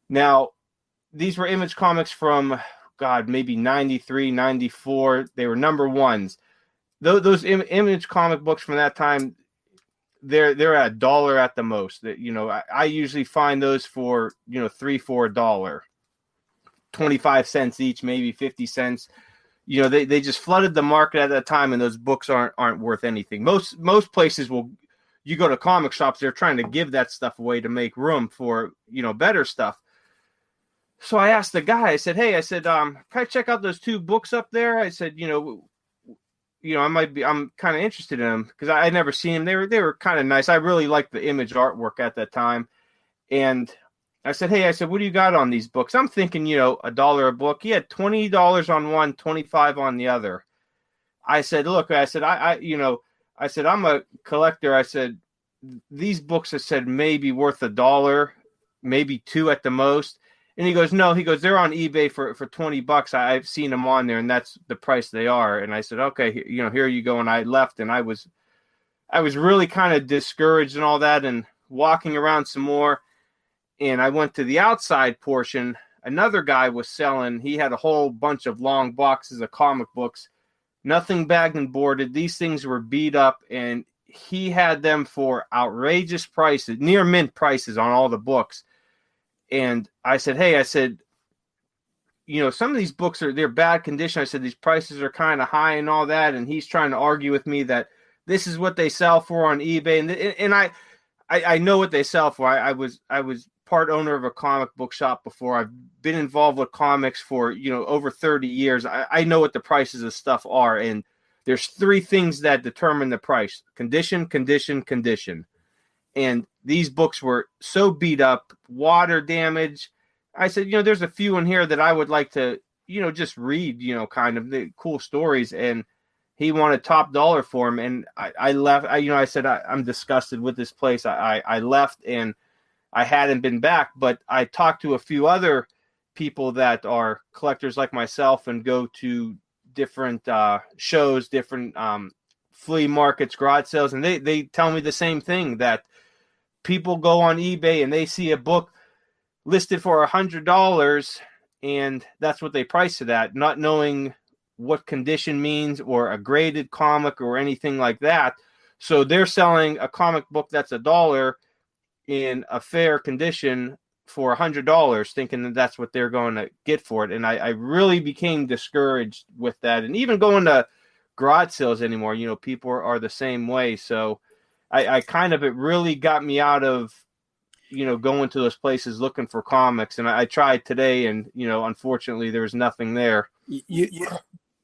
Now, these were Image comics from, God, maybe 93, 94. They were number ones. Those Image comic books from that time, they're at $1 at the most. That I usually find those for $3-4, 25 cents each, maybe 50 cents. They just flooded the market at that time, and those books aren't worth anything. Most places you go to comic shops, they're trying to give that stuff away to make room for better stuff. So I asked the guy, I said, hey, can I check out those 2 books up there? I said, I'm kind of interested in them because I never seen them. They were kind of nice. I really liked the Image artwork at that time. And I said, hey, what do you got on these books? I'm thinking, $1 a book. He had $20 on one, $25 on the other. I said, look, I said, I'm a collector. I said, these books, I said, maybe worth $1, maybe $2 at the most. And he goes, no, they're on eBay for $20. I've seen them on there, and that's the price they are. And I said, okay, here you go. And I left, and I was really kind of discouraged and all that, and walking around some more. And I went to the outside portion. Another guy was selling. He had a whole bunch of long boxes of comic books, nothing bagged and boarded. These things were beat up, and he had them for outrageous prices, near mint prices on all the books. And I said, hey, some of these books they're bad condition. I said, these prices are kind of high and all that. And he's trying to argue with me that this is what they sell for on eBay. And I know what they sell for. I was part owner of a comic book shop before. I've been involved with comics for, over 30 years. I know what the prices of stuff are. And there's 3 things that determine the price: condition, condition, condition. And these books were so beat up, water damage. I said, there's a few in here that I would like to, just read, kind of the cool stories. And he wanted top dollar for them. And I left. I said, I'm disgusted with this place. I left, and I hadn't been back. But I talked to a few other people that are collectors like myself and go to different shows, different flea markets, garage sales, and they tell me the same thing, that people go on eBay and they see a book listed for $100, and that's what they price it at, not knowing what condition means or a graded comic or anything like that. So they're selling a comic book that's $1 in a fair condition for $100, thinking that that's what they're going to get for it. And I really became discouraged with that. And even going to garage sales anymore, people are the same way. So I kind of, it really got me out of, going to those places looking for comics. And I tried today, and, unfortunately there was nothing there.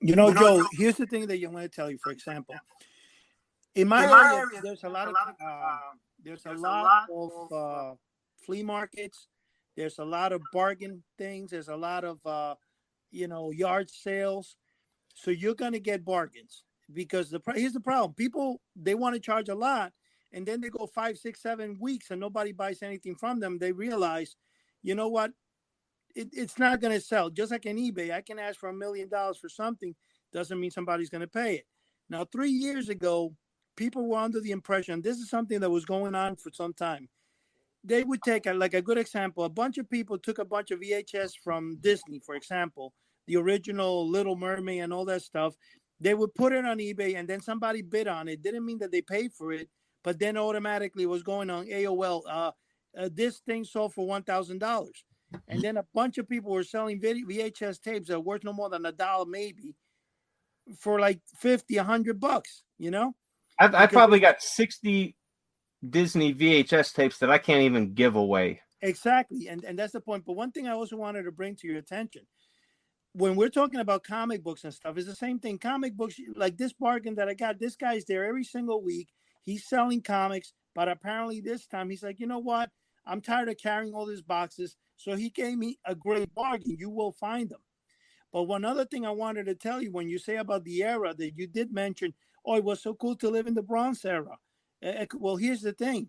Joe, here's the thing that you want to tell you. For example, in my area, there's a lot of flea markets. There's a lot of bargain things. There's a lot of yard sales. So you're gonna get bargains, because here's the problem: people, they want to charge a lot, and then they go 5, 6, 7 weeks and nobody buys anything from them. They realize, you know what? It's not going to sell. Just like in eBay, I can ask for $1 million for something. Doesn't mean somebody's going to pay it. Now, 3 years ago, people were under the impression, this is something that was going on for some time. They would take, like a good example, a bunch of people took a bunch of VHS from Disney, for example, the original Little Mermaid and all that stuff. They would put it on eBay, and then somebody bid on it. Didn't mean that they paid for it, but then automatically it was going on AOL. This thing sold for $1,000. And then a bunch of people were selling VHS tapes that were worth no more than $1 maybe, for like $50, $100, I've probably got 60 Disney VHS tapes that I can't even give away. Exactly. And that's the point. But one thing I also wanted to bring to your attention, when we're talking about comic books and stuff, is the same thing. Comic books, like this bargain that I got, this guy's there every single week. He's selling comics, but apparently this time he's like, you know what? I'm tired of carrying all these boxes. So he gave me a great bargain. You will find them. But one other thing I wanted to tell you, when you say about the era that you did mention, oh, it was so cool to live in the Bronze era. Well, here's the thing.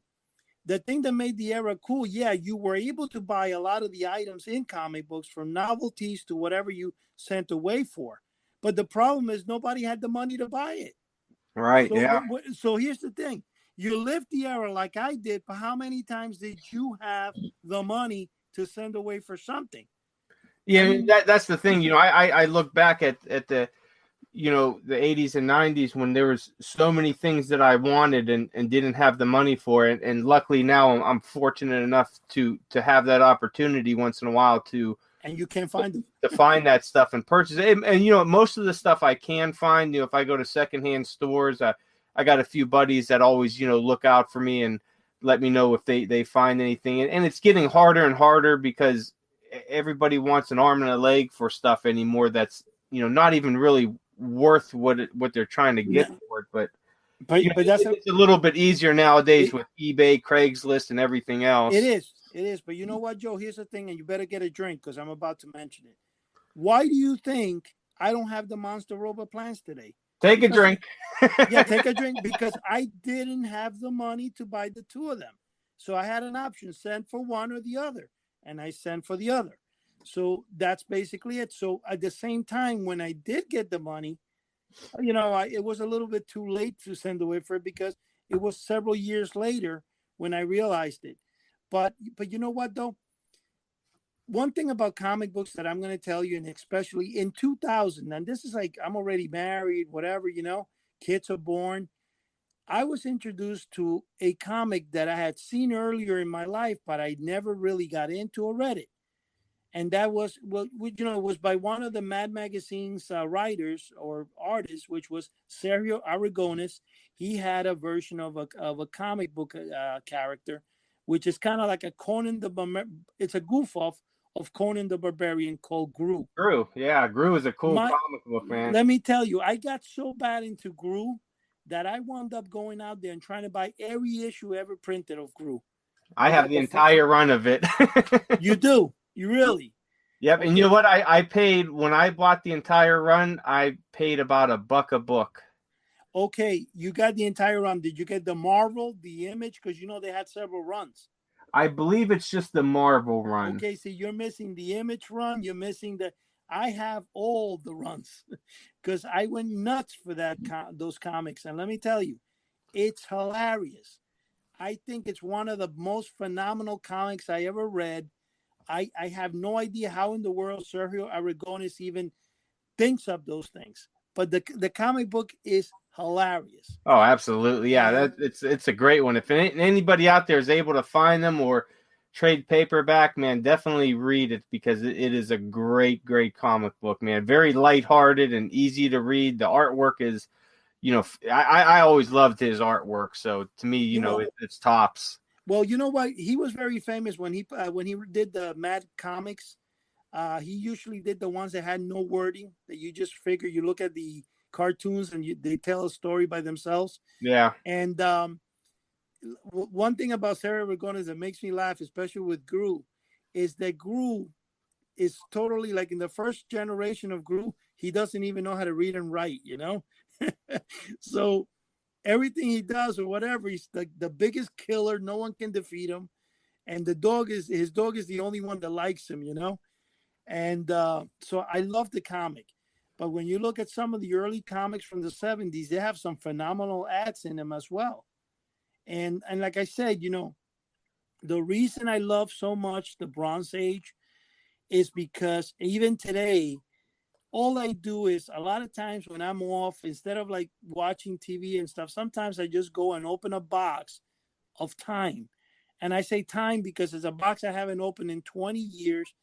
The thing that made the era cool, yeah, you were able to buy a lot of the items in comic books, from novelties to whatever you sent away for. But the problem is nobody had the money to buy it. Right, yeah. So here's the thing. You lived the era like I did, but how many times did you have the money to send away for something? Yeah, I mean, that's the thing. I look back at the, the 80s and 90s, when there was so many things that I wanted and didn't have the money for it. And luckily now I'm fortunate enough to have that opportunity once in a while to, and you can't find them, to find that stuff and purchase it. And most of the stuff I can find, if I go to secondhand stores, I got a few buddies that always, look out for me and let me know if they find anything. And it's getting harder and harder, because everybody wants an arm and a leg for stuff anymore that's, not even really worth what they're trying to get for it. But that's it's a little bit easier nowadays with eBay, Craigslist, and everything else. It is. But you know what, Joe? Here's the thing, and you better get a drink, because I'm about to mention it. Why do you think I don't have the Monster Robot plans today? Take a drink. Yeah, take a drink, because I didn't have the money to buy the two of them. So I had an option, send for one or the other, and I sent for the other. So that's basically it. So at the same time, when I did get the money, it was a little bit too late to send away for it, because it was several years later when I realized it. But you know what, though? One thing about comic books that I'm going to tell you, and especially in 2000, and this is like, I'm already married, whatever, kids are born. I was introduced to a comic that I had seen earlier in my life, but I never really got into or read it. And that was, it was by one of the Mad Magazine's writers or artists, which was Sergio Aragones. He had a version of a comic book character, which is kind of like a Conan it's a goof off of Conan the Barbarian, called Gru. Yeah, Gru is a cool comic book, man. Let me tell you, I got so bad into Gru that I wound up going out there and trying to buy every issue ever printed of Gru. I have the entire run of it. You do? You really? Yep. And you know what? I paid, when I bought the entire run, I paid about $1 a book. Okay, you got the entire run. Did you get the Marvel, the Image? Because they had several runs. I believe it's just the Marvel run. Okay, so you're missing the Image run. You're missing I have all the runs because I went nuts for those comics. And let me tell you, it's hilarious. I think it's one of the most phenomenal comics I ever read. I have no idea how in the world Sergio Aragonis even thinks of those things. But the comic book is hilarious. Oh, absolutely. Yeah, And that it's a great one. If anybody out there is able to find them or trade paperback, man, definitely read it because it is a great, great comic book, man. Very lighthearted and easy to read. The artwork is, I always loved his artwork. So to me, you know, it's tops. well, you know what? He was very famous when he did the Mad comics. He usually did the ones that had no wording, that you just figure you look at the cartoons and they tell a story by themselves. Yeah. And one thing about Sarah Ragones that makes me laugh, especially with Gru, is that Gru is totally like in the first generation of Gru, he doesn't even know how to read and write, So everything he does or whatever, he's the biggest killer. No one can defeat him. And his dog is the only one that likes him. And so I love the comic. But when you look at some of the early comics from the 70s, they have some phenomenal ads in them as well. And like I said, the reason I love so much the Bronze Age is because even today, all I do is a lot of times when I'm off, instead of like watching TV and stuff, sometimes I just go and open a box of Time. And I say Time because it's a box I haven't opened in 20 years.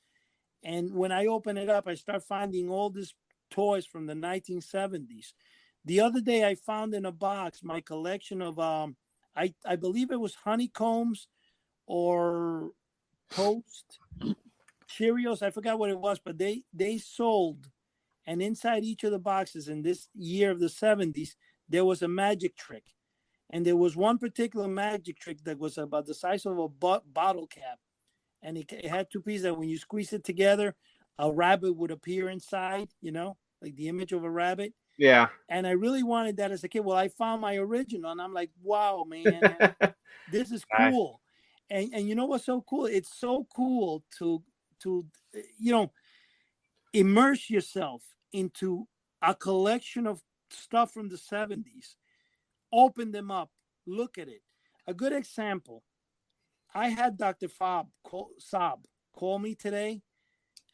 And when I open it up, I start finding all these toys from the 1970s. The other day, I found in a box my collection of, I believe it was honeycombs or Toast Cheerios. I forgot what it was, but they sold. And inside each of the boxes in this year of the 70s, there was a magic trick. And there was one particular magic trick that was about the size of a bottle cap. And it had two pieces that when you squeeze it together, a rabbit would appear inside, like the image of a rabbit. Yeah. And I really wanted that as a kid. Well, I found my original and I'm like, wow, man, this is Nice. cool. And you know what's so cool? It's so cool to you know immerse yourself into a collection of stuff from the 70s. Open them up, look at it. A good example, I had Dr. Saab call me today,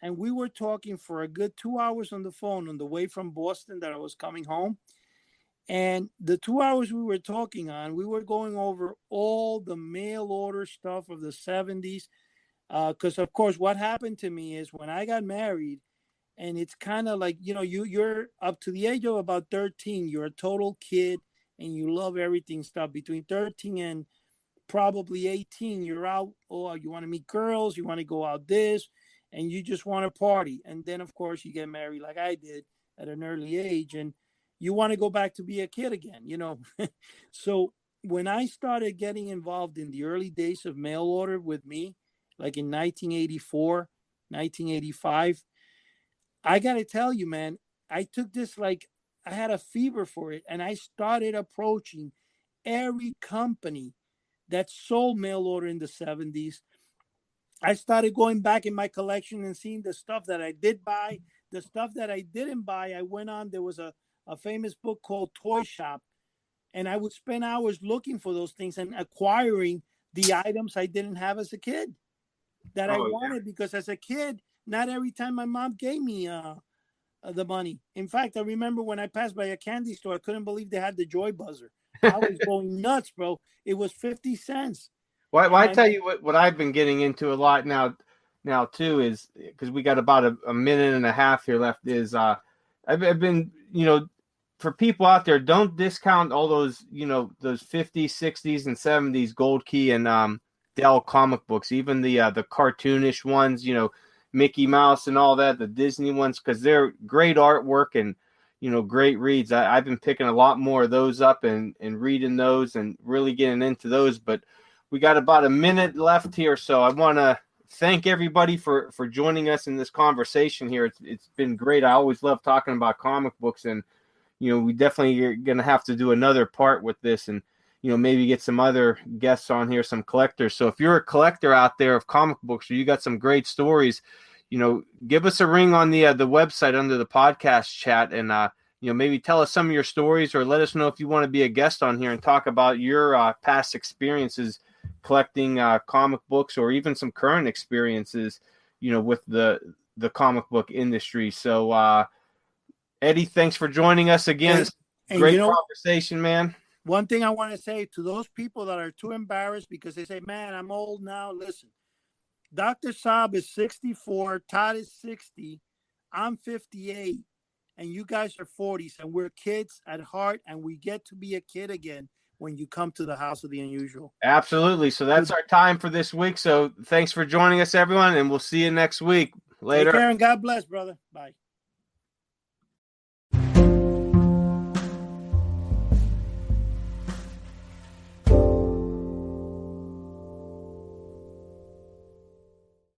and we were talking for a good 2 hours on the phone on the way from Boston that I was coming home. And the 2 hours we were talking on, we were going over all the mail order stuff of the 70s. Because, of course, what happened to me is when I got married, and it's kind of like, you're up to the age of about 13, you're a total kid, and you love everything stuff. Between 13 and probably 18, you're out, oh, you want to meet girls, you want to go out this, and you just want to party. And then, of course, you get married like I did at an early age, and you want to go back to be a kid again. So when I started getting involved in the early days of mail order with me, like in 1984, 1985, I got to tell you, man, I took this like I had a fever for it, and I started approaching every company that sold mail order in the 70s. I started going back in my collection and seeing the stuff that I did buy, the stuff that I didn't buy. I went on, there was a famous book called Toy Shop, and I would spend hours looking for those things and acquiring the items I didn't have as a kid that I wanted, because as a kid, not every time my mom gave me the money. In fact, I remember when I passed by a candy store, I couldn't believe they had the Joy Buzzer. I was going nuts, bro. It was 50 cents. Well, And I my tell you what I've been getting into a lot now too is because we got about a minute and a half here left. Is I've been for people out there, don't discount all those those 50s, 60s, and 70s Gold Key and Dell comic books, even the cartoonish ones, Mickey Mouse and all that, the Disney ones, because they're great artwork and great reads. I've been picking a lot more of those up and reading those and really getting into those, but we got about a minute left here, so I want to thank everybody for joining us in this conversation here. It's been great. I always love talking about comic books, and we definitely are going to have to do another part with this, and maybe get some other guests on here, some collectors. So if you're a collector out there of comic books, or you got some great stories, give us a ring on the website under the podcast chat, and maybe tell us some of your stories, or let us know if you want to be a guest on here and talk about your past experiences collecting comic books, or even some current experiences, with the comic book industry. So, Eddie, thanks for joining us again. Great conversation, man. One thing I want to say to those people that are too embarrassed because they say, man, I'm old now. Listen, Dr. Saab is 64. Todd is 60. I'm 58. And you guys are 40s. And we're kids at heart. And we get to be a kid again when you come to the House of the Unusual. Absolutely. So that's our time for this week. So thanks for joining us, everyone. And we'll see you next week. Later. Take care and God bless, brother. Bye.